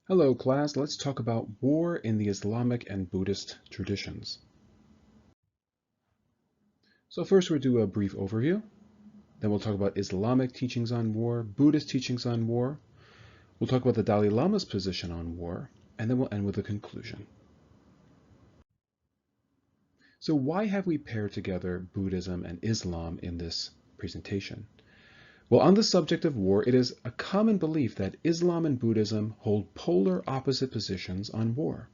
Hello class, let's talk about war in the Islamic and Buddhist traditions. So first we'll do a brief overview, then we'll talk about Islamic teachings on war, Buddhist teachings on war, we'll talk about the Dalai Lama's position on war, and then we'll end with a conclusion. So why have we paired together Buddhism and Islam in this presentation? Well, on the subject of war, it is a common belief that Islam and Buddhism hold polar opposite positions on war.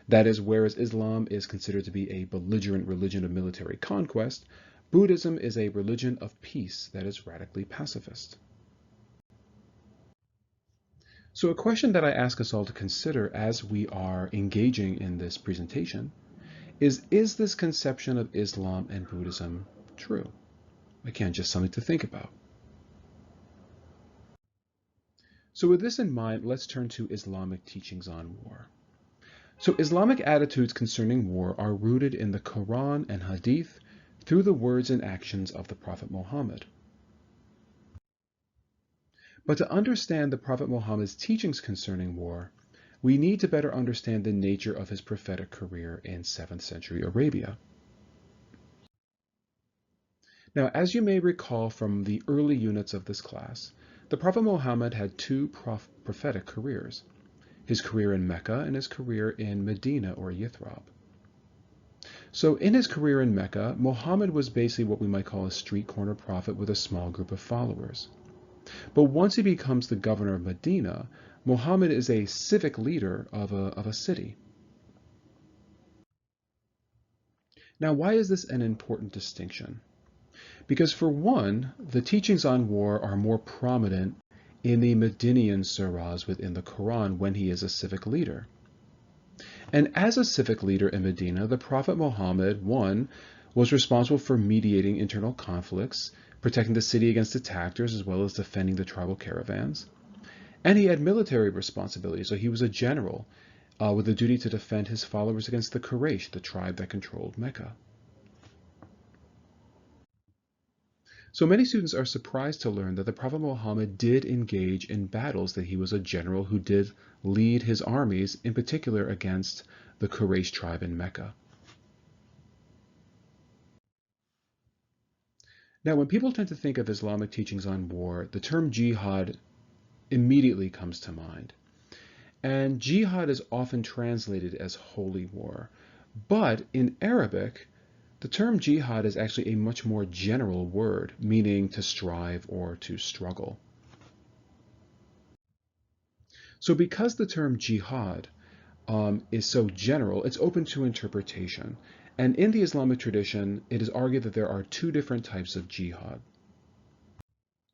That is, whereas Islam is considered to be a belligerent religion of military conquest, Buddhism is a religion of peace that is radically pacifist. So a question that I ask us all to consider as we are engaging in this presentation is this conception of Islam and Buddhism true? Again, just something to think about. So with this in mind, let's turn to Islamic teachings on war. So Islamic attitudes concerning war are rooted in the Quran and Hadith through the words and actions of the Prophet Muhammad. But to understand the Prophet Muhammad's teachings concerning war, we need to better understand the nature of his prophetic career in 7th century Arabia. Now, as you may recall from the early units of this class, the Prophet Muhammad had two prophetic careers: his career in Mecca and his career in Medina or Yathrib. So in his career in Mecca, Muhammad was basically what we might call a street corner prophet with a small group of followers. But once he becomes the governor of Medina, Muhammad is a civic leader of a city. Now, why is this an important distinction? Because for one, the teachings on war are more prominent in the Medinian surahs within the Quran when he is a civic leader. And as a civic leader in Medina, the Prophet Muhammad, one, was responsible for mediating internal conflicts, protecting the city against attackers, as well as defending the tribal caravans. And he had military responsibilities, so he was a general with the duty to defend his followers against the Quraysh, the tribe that controlled Mecca. So many students are surprised to learn that the Prophet Muhammad did engage in battles, that he was a general who did lead his armies, in particular against the Quraysh tribe in Mecca. Now, when people tend to think of Islamic teachings on war, the term jihad immediately comes to mind. And jihad is often translated as holy war. But in Arabic, the term jihad is actually a much more general word, meaning to strive or to struggle. So because the term jihad is so general, it's open to interpretation. And in the Islamic tradition, it is argued that there are two different types of jihad: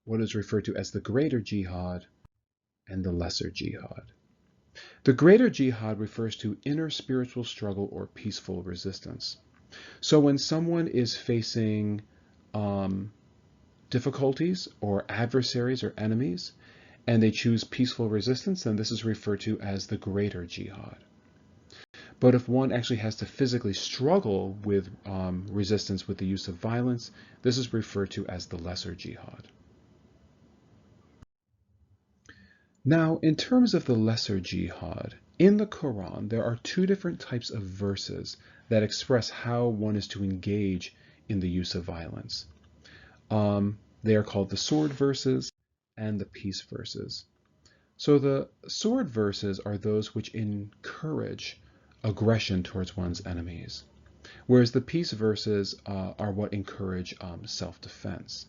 what is referred to as the greater jihad and the lesser jihad. The greater jihad refers to inner spiritual struggle or peaceful resistance. So when someone is facing difficulties or adversaries or enemies, and they choose peaceful resistance, then this is referred to as the greater jihad. But if one actually has to physically struggle with resistance with the use of violence, this is referred to as the lesser jihad. Now, in terms of the lesser jihad, in the Quran, there are two different types of verses that express how one is to engage in the use of violence. They are called the sword verses and the peace verses. So the sword verses are those which encourage aggression towards one's enemies, whereas the peace verses are what encourage self-defense.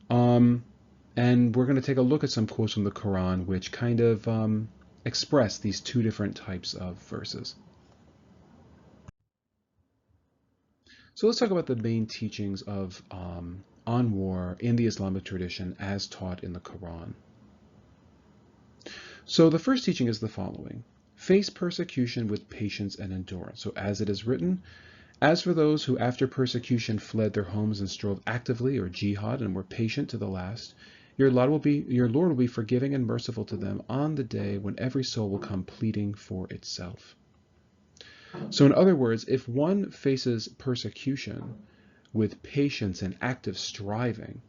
And we're going to take a look at some quotes from the Quran which kind of express these two different types of verses. So let's talk about the main teachings of on war in the Islamic tradition as taught in the Quran. So the first teaching is the following: face persecution with patience and endurance. So as it is written, as for those who after persecution fled their homes and strove actively, or jihad, and were patient to the last, your Lord will be forgiving and merciful to them on the day when every soul will come pleading for itself. So in other words, if one faces persecution with patience and active striving,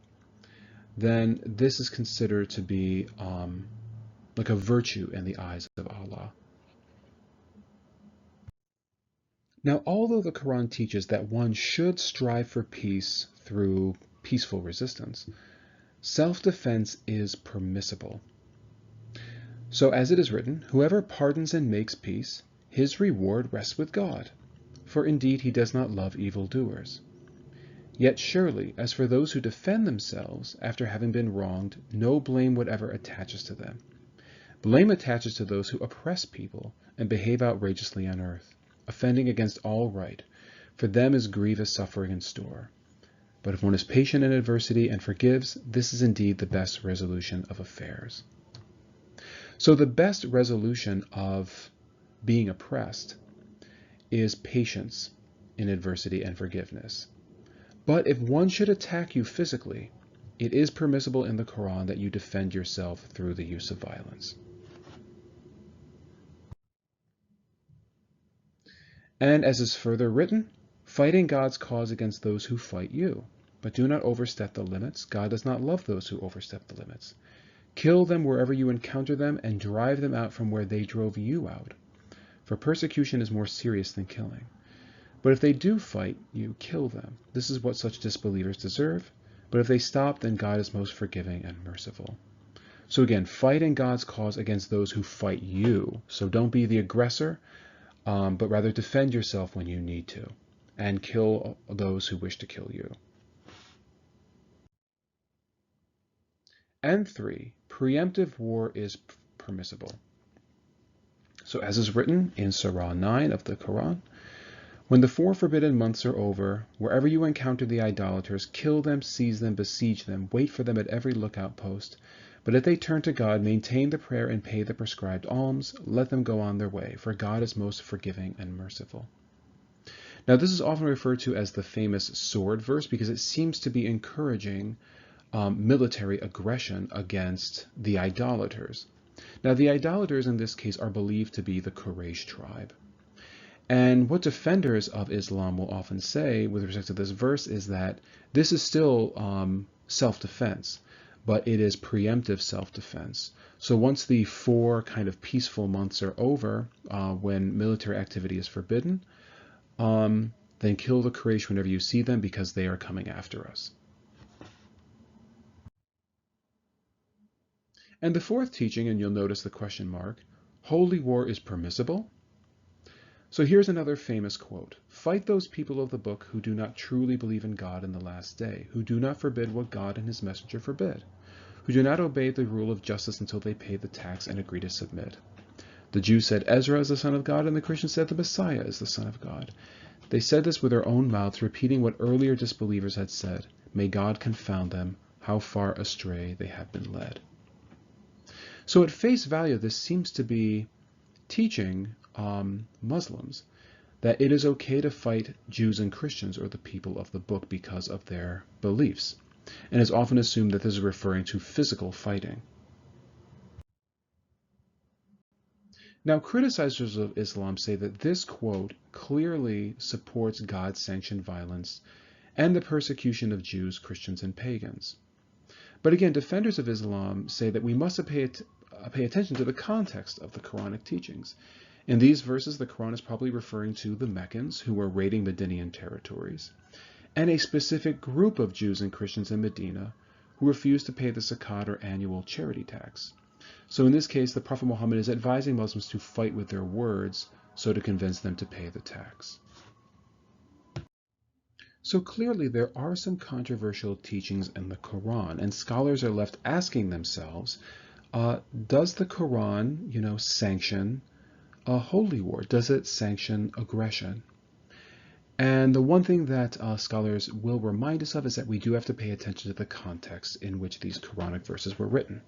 then this is considered to be like a virtue in the eyes of Allah. Now, although the Quran teaches that one should strive for peace through peaceful resistance, self-defense is permissible. So as it is written, whoever pardons and makes peace, his reward rests with God, for indeed he does not love evildoers. Yet surely, as for those who defend themselves after having been wronged, no blame whatever attaches to them. Blame attaches to those who oppress people and behave outrageously on earth, offending against all right. For them is grievous suffering in store. But if one is patient in adversity and forgives, this is indeed the best resolution of affairs. So the best resolution of being oppressed is patience in adversity and forgiveness. But if one should attack you physically, it is permissible in the Quran that you defend yourself through the use of violence. And as is further written, fighting God's cause against those who fight you. But do not overstep the limits. God does not love those who overstep the limits. Kill them wherever you encounter them and drive them out from where they drove you out. For persecution is more serious than killing. But if they do fight you, kill them. This is what such disbelievers deserve. But if they stop, then God is most forgiving and merciful. So again, fighting God's cause against those who fight you. So don't be the aggressor, but rather defend yourself when you need to, and kill those who wish to kill you. And 3, preemptive war is permissible. So as is written in Surah 9 of the Quran, when the 4 forbidden months are over, wherever you encounter the idolaters, kill them, seize them, besiege them, wait for them at every lookout post. But if they turn to God, maintain the prayer and pay the prescribed alms, let them go on their way, for God is most forgiving and merciful. Now this is often referred to as the famous sword verse because it seems to be encouraging military aggression against the idolaters. Now the idolaters in this case are believed to be the Quraysh tribe. And what defenders of Islam will often say with respect to this verse is that this is still self-defense, but it is preemptive self-defense. So once the 4 kind of peaceful months are over, when military activity is forbidden, then kill the Quraysh whenever you see them because they are coming after us. And the 4th teaching, and you'll notice the question mark, holy war is permissible. So here's another famous quote. Fight those people of the book who do not truly believe in God in the last day, who do not forbid what God and his messenger forbid, who do not obey the rule of justice until they pay the tax and agree to submit. The Jews said Ezra is the son of God, and the Christians said the Messiah is the son of God. They said this with their own mouths, repeating what earlier disbelievers had said. May God confound them, how far astray they have been led. So at face value, this seems to be teaching Muslims that it is okay to fight Jews and Christians, or the people of the book, because of their beliefs. And it's often assumed that this is referring to physical fighting. Now, criticizers of Islam say that this quote clearly supports God-sanctioned violence and the persecution of Jews, Christians, and pagans. But again, defenders of Islam say that we must pay attention to the context of the Quranic teachings. In these verses, the Quran is probably referring to the Meccans who were raiding Medinian territories, and a specific group of Jews and Christians in Medina who refused to pay the zakat, or annual charity tax. So in this case, the Prophet Muhammad is advising Muslims to fight with their words, so to convince them to pay the tax. So clearly there are some controversial teachings in the Quran, and scholars are left asking themselves, does the Quran, sanction a holy war? Does it sanction aggression? And the one thing that scholars will remind us of is that we do have to pay attention to the context in which these Quranic verses were written.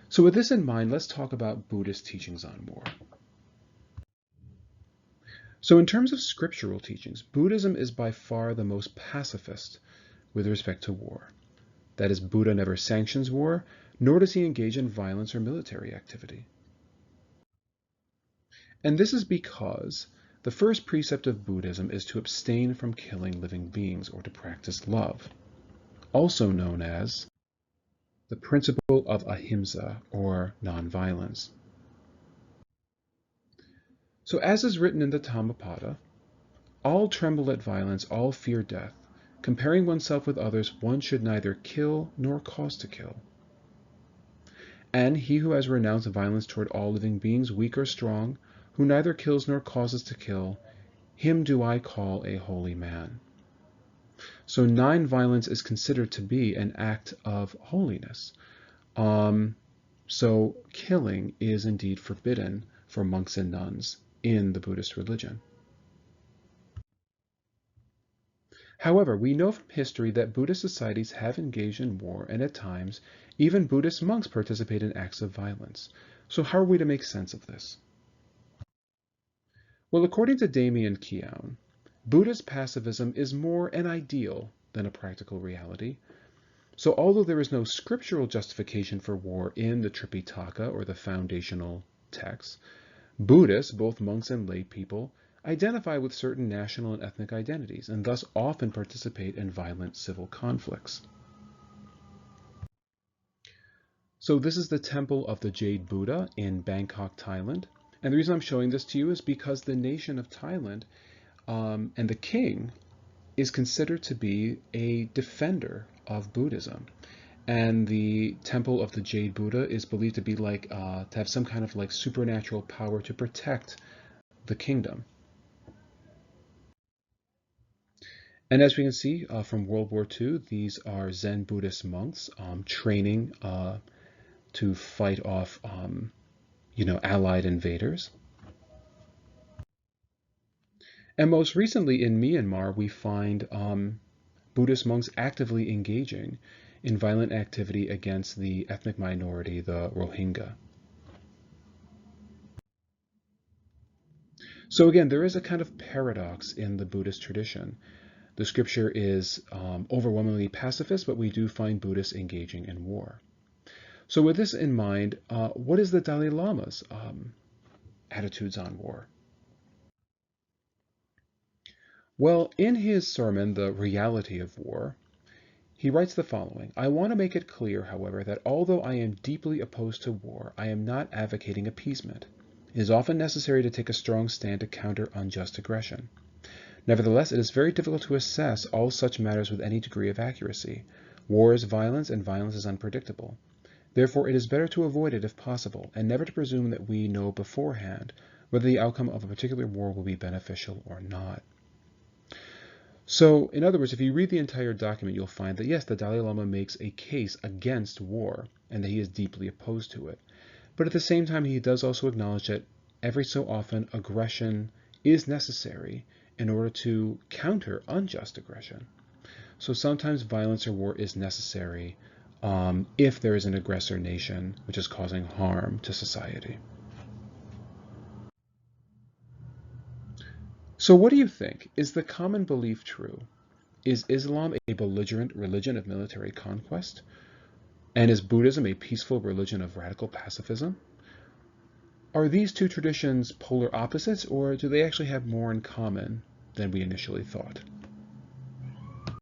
So with this in mind, let's talk about Buddhist teachings on war. So in terms of scriptural teachings, Buddhism is by far the most pacifist with respect to war. That is, Buddha never sanctions war, nor does he engage in violence or military activity. And this is because the first precept of Buddhism is to abstain from killing living beings, or to practice love, also known as the principle of ahimsa, or nonviolence. So as is written in the Dhammapada, all tremble at violence, all fear death. Comparing oneself with others, one should neither kill nor cause to kill. And he who has renounced violence toward all living beings, weak or strong, who neither kills nor causes to kill, him do I call a holy man. So non-violence is considered to be an act of holiness. So killing is indeed forbidden for monks and nuns in the Buddhist religion. However, we know from history that Buddhist societies have engaged in war, and at times, even Buddhist monks participate in acts of violence. So how are we to make sense of this? Well, according to Damien Keown, Buddhist pacifism is more an ideal than a practical reality. So although there is no scriptural justification for war in the Tripitaka, or the foundational texts, Buddhists, both monks and lay people, identify with certain national and ethnic identities, and thus often participate in violent civil conflicts. So this is the temple of the Jade Buddha in Bangkok, Thailand. And the reason I'm showing this to you is because the nation of Thailand and the king is considered to be a defender of Buddhism. And the temple of the Jade Buddha is believed to be like, to have some kind of like supernatural power to protect the kingdom. And as we can see from World War II, these are Zen Buddhist monks training to fight off, Allied invaders. And most recently in Myanmar, we find Buddhist monks actively engaging in violent activity against the ethnic minority, the Rohingya. So again, there is a kind of paradox in the Buddhist tradition. The scripture is overwhelmingly pacifist, but we do find Buddhists engaging in war. So with this in mind, what is the Dalai Lama's attitudes on war? Well, in his sermon, The Reality of War, he writes the following: I want to make it clear, however, that although I am deeply opposed to war, I am not advocating appeasement. It is often necessary to take a strong stand to counter unjust aggression. Nevertheless, it is very difficult to assess all such matters with any degree of accuracy. War is violence, and violence is unpredictable. Therefore, it is better to avoid it if possible, and never to presume that we know beforehand whether the outcome of a particular war will be beneficial or not. So, in other words, if you read the entire document, you'll find that yes, the Dalai Lama makes a case against war, and that he is deeply opposed to it. But at the same time, he does also acknowledge that every so often aggression is necessary in order to counter unjust aggression. So sometimes violence or war is necessary if there is an aggressor nation which is causing harm to society. So what do you think? Is the common belief true? Is Islam a belligerent religion of military conquest? And is Buddhism a peaceful religion of radical pacifism? Are these two traditions polar opposites, or do they actually have more in common than we initially thought?